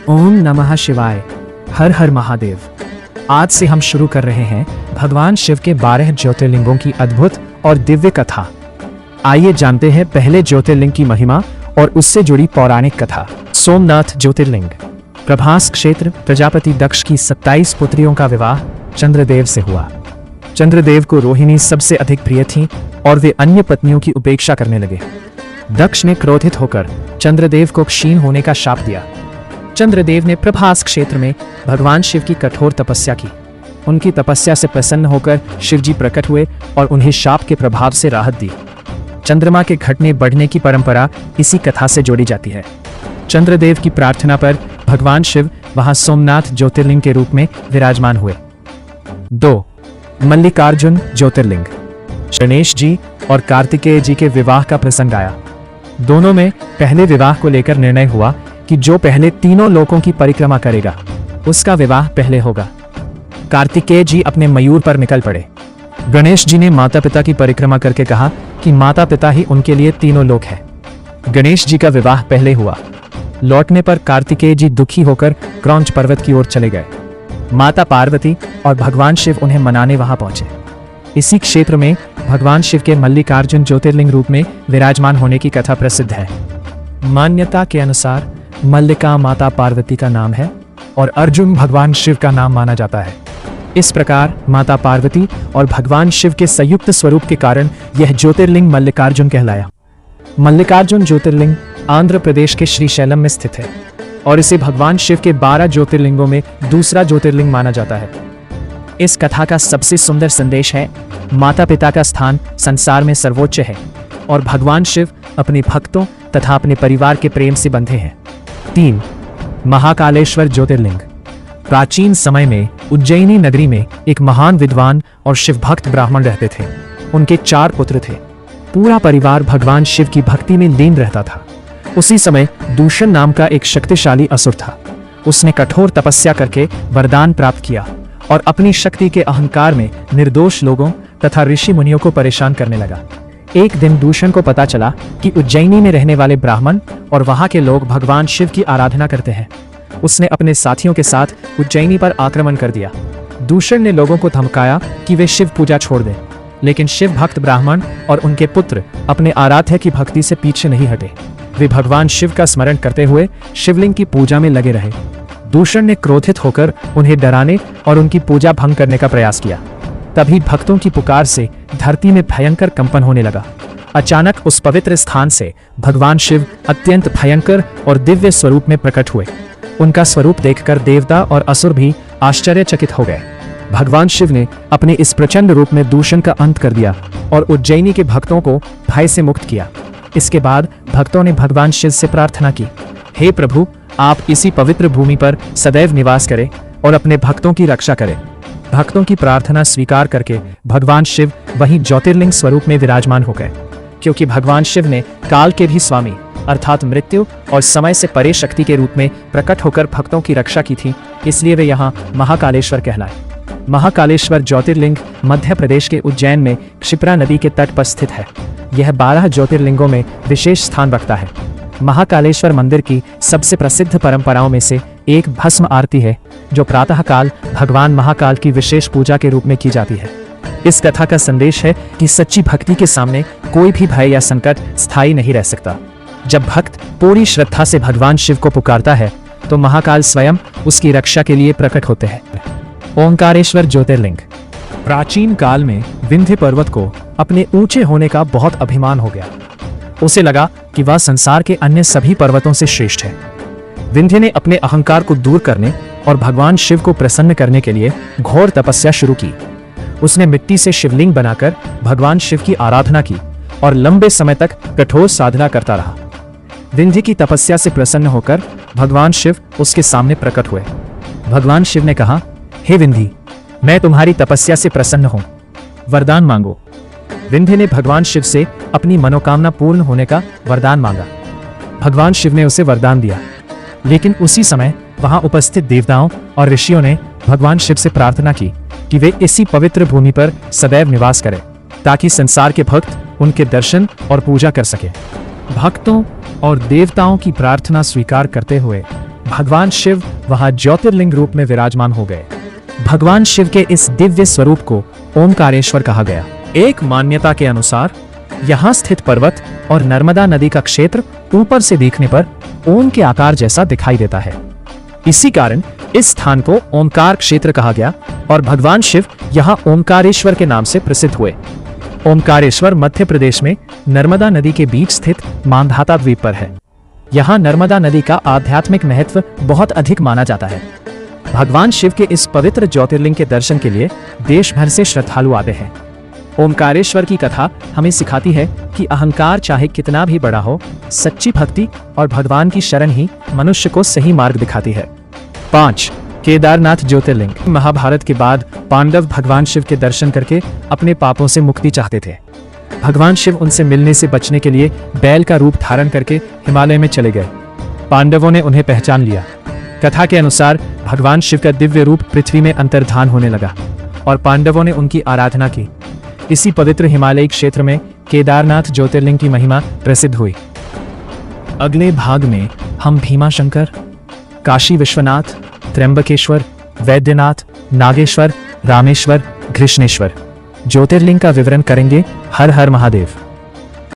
ओम नमः शिवाय। हर हर महादेव। आज से हम शुरू कर रहे हैं भगवान शिव के 12 ज्योतिर्लिंगों की अद्भुत और दिव्य कथा। आइए जानते हैं पहले ज्योतिर्लिंग की महिमा और उससे जुड़ी पौराणिक कथा। सोमनाथ ज्योतिर्लिंग। प्रभास क्षेत्र प्रजापति दक्ष की 27 पुत्रियों का विवाह चंद्रदेव से हुआ। चंद्रदेव को रोहिणी सबसे अधिक प्रिय थी और वे अन्य पत्नियों की उपेक्षा करने लगे। दक्ष ने क्रोधित होकर चंद्रदेव को क्षीण होने का शाप दिया। चंद्रदेव ने प्रभास क्षेत्र में भगवान शिव की कठोर तपस्या की। उनकी तपस्या से प्रसन्न होकर शिवजी प्रकट हुए और उन्हें शाप के प्रभाव से राहत दी। चंद्रमा के घटने बढ़ने की परंपरा इसी कथा से जोड़ी जाती है। चंद्रदेव की प्रार्थना पर भगवान शिव वहां सोमनाथ ज्योतिर्लिंग के रूप में विराजमान हुए। 2. मल्लिकार्जुन ज्योतिर्लिंग। गणेश जी और कार्तिकेय जी के विवाह का प्रसंग आया। दोनों में पहले विवाह को लेकर निर्णय हुआ कि जो पहले तीनों लोकों की परिक्रमा करेगा उसका विवाह पहले होगा। कार्तिकेय जी अपने मयूर पर निकल पड़े। गणेश जी ने माता पिता की परिक्रमा करके कहा कि माता पिता ही उनके लिए तीनों लोक है। गणेश जी का विवाह पहले हुआ। लौटने पर कार्तिकेय जी दुखी होकर क्रौंच पर्वत की ओर चले गए। माता पार्वती और भगवान शिव उन्हें मनाने वहां पहुंचे। इसी क्षेत्र में भगवान शिव के मल्लिकार्जुन ज्योतिर्लिंग रूप में विराजमान होने की कथा प्रसिद्ध है। मान्यता के अनुसार मल्लिका माता पार्वती का नाम है और अर्जुन भगवान शिव का नाम माना जाता है। इस प्रकार माता पार्वती और भगवान शिव के संयुक्त स्वरूप के कारण यह ज्योतिर्लिंग मल्लिकार्जुन कहलाया। मल्लिकार्जुन ज्योतिर्लिंग आंध्र प्रदेश के श्रीशैलम में स्थित है और इसे भगवान शिव के 12 ज्योतिर्लिंगों में दूसरा ज्योतिर्लिंग माना जाता है। इस कथा का सबसे सुंदर संदेश है, माता पिता का स्थान संसार में सर्वोच्च है और भगवान शिव अपने भक्तों तथा अपने परिवार के प्रेम से बंधे हैं। 3. महाकालेश्वर ज्योतिर्लिंग। प्राचीन समय में उज्जैनी नगरी में एक महान विद्वान और शिव भक्त ब्राह्मण रहते थे। उनके 4 पुत्र थे। पूरा परिवार भगवान शिव की भक्ति में लीन रहता था। उसी समय दूषण नाम का एक शक्तिशाली असुर था। उसने कठोर तपस्या करके वरदान प्राप्त किया और अपनी शक्ति के अहंकार में निर्दोष लोगों तथा ऋषि मुनियों को परेशान करने लगा। एक दिन दूषण को पता चला कि उज्जैनी में रहने वाले ब्राह्मण और वहां के लोग भगवान शिव की आराधना करते हैं। उसने अपने साथियों के साथ उज्जैनी पर आक्रमण कर दिया। दूषण ने लोगों को धमकाया कि वे शिव पूजा छोड़ दें, लेकिन शिव भक्त ब्राह्मण और उनके पुत्र अपने आराध्य की भक्ति से पीछे नहीं हटे। वे भगवान शिव का स्मरण करते हुए शिवलिंग की पूजा में लगे रहे। दूषण ने क्रोधित होकर उन्हें डराने और उनकी पूजा भंग करने का प्रयास किया। तभी भक्तों की पुकार से धरती में भयंकर कंपन होने लगा। अचानक उस पवित्र स्थान से भगवान शिव अत्यंत भयंकर और दिव्य स्वरूप में प्रकट हुए। उनका स्वरूप देखकर देवता और असुर भी आश्चर्यचकित हो गए। भगवान शिव ने अपने इस प्रचंड रूप में दूषण का अंत कर दिया और उज्जैनी के भक्तों को भय से मुक्त किया। इसके बाद भक्तों ने भगवान शिव से प्रार्थना की, हे प्रभु, आप इसी पवित्र भूमि पर सदैव निवास करें और अपने भक्तों की रक्षा करें। भक्तों की प्रार्थना स्वीकार करके भगवान शिव वहीं ज्योतिर्लिंग स्वरूप में विराजमान हो गए। क्योंकि भगवान शिव ने काल के भी स्वामी अर्थात मृत्यु और समय से परे शक्ति के रूप में प्रकट होकर भक्तों की रक्षा की थी, इसलिए वे यहाँ महाकालेश्वर कहलाए। महाकालेश्वर ज्योतिर्लिंग मध्य प्रदेश के उज्जैन में क्षिप्रा नदी के तट पर स्थित है। यह 12 ज्योतिर्लिंगों में विशेष स्थान रखता है। महाकालेश्वर मंदिर की सबसे प्रसिद्ध परंपराओं में से एक भस्म आरती है, जो प्रातः काल भगवान महाकाल की विशेष पूजा के रूप में की जाती है। इस कथा का संदेश है कि सच्ची भक्ति के सामने कोई भी भय या संकट स्थायी नहीं रह सकता। जब भक्त पूरी श्रद्धा से भगवान शिव को पुकारता है तो महाकाल स्वयं उसकी रक्षा के लिए प्रकट होते हैं। ओंकारेश्वर ज्योतिर्लिंग। प्राचीन काल में विंध्य पर्वत को अपने ऊंचे होने का बहुत अभिमान हो गया। उसे लगा कि वह संसार के अन्य सभी पर्वतों से श्रेष्ठ है। विंध्य ने अपने अहंकार को दूर करने और भगवान शिव को प्रसन्न करने के लिए घोर तपस्या शुरू की। उसने मिट्टी से शिवलिंग बनाकर भगवान शिव की आराधना की और लंबे समय तक कठोर साधना करता रहा। विंध्य की तपस्या से प्रसन्न होकर भगवान शिव उसके सामने प्रकट हुए। भगवान शिव ने कहा, हे विंध्य, मैं तुम्हारी तपस्या से प्रसन्न हूं, वरदान मांगो। विंध्य ने भगवान शिव से अपनी मनोकामना पूर्ण होने का वरदान मांगा। भगवान शिव ने उसे वरदान दिया, लेकिन उसी समय वहां उपस्थित देवताओं और ऋषियों ने भगवान शिव से प्रार्थना की कि वे इसी पवित्र भूमि पर सदैव निवास करें, ताकि संसार के भक्त उनके दर्शन और पूजा कर सकें। भक्तों और देवताओं की प्रार्थना स्वीकार करते हुए भगवान शिव वहां ज्योतिर्लिंग रूप में विराजमान हो गए। भगवान शिव के इस दिव्य स्वरूप को ओमकारेश्वर कहा गया। एक मान्यता के अनुसार यहाँ स्थित पर्वत और नर्मदा नदी का क्षेत्र ऊपर से देखने पर ओम के आकार जैसा दिखाई देता है। इसी कारण इस स्थान को ओमकार क्षेत्र कहा गया और भगवान शिव यहाँ ओमकारेश्वर के नाम से प्रसिद्ध हुए। ओमकारेश्वर मध्य प्रदेश में नर्मदा नदी के बीच स्थित मांधाता द्वीप पर है। यहाँ नर्मदा नदी का आध्यात्मिक महत्व बहुत अधिक माना जाता है। भगवान शिव के इस पवित्र ज्योतिर्लिंग के दर्शन के लिए देश भर से श्रद्धालु आते हैं। ओमकारेश्वर की कथा हमें सिखाती है कि अहंकार चाहे कितना भी बड़ा हो, सच्ची भक्ति और भगवान की शरण ही मनुष्य को सही मार्ग दिखाती है। 5. केदारनाथ ज्योतिर्लिंग। महाभारत के बाद पांडव भगवान शिव के दर्शन करके अपने पापों से मुक्ति चाहते थे। भगवान शिव उनसे मिलने से बचने के लिए बैल का रूप धारण करके हिमालय में चले गए। पांडवों ने उन्हें पहचान लिया। कथा के अनुसार भगवान शिव का दिव्य रूप पृथ्वी में अंतर्धान होने लगा और पांडवों ने उनकी आराधना की। इसी पवित्र हिमालयी क्षेत्र में केदारनाथ ज्योतिर्लिंग की महिमा प्रसिद्ध हुई। अगले भाग में हम भीमाशंकर, काशी विश्वनाथ, त्र्यंबकेश्वर, वैद्यनाथ, नागेश्वर, रामेश्वर, घृष्णेश्वर ज्योतिर्लिंग का विवरण करेंगे। हर हर महादेव।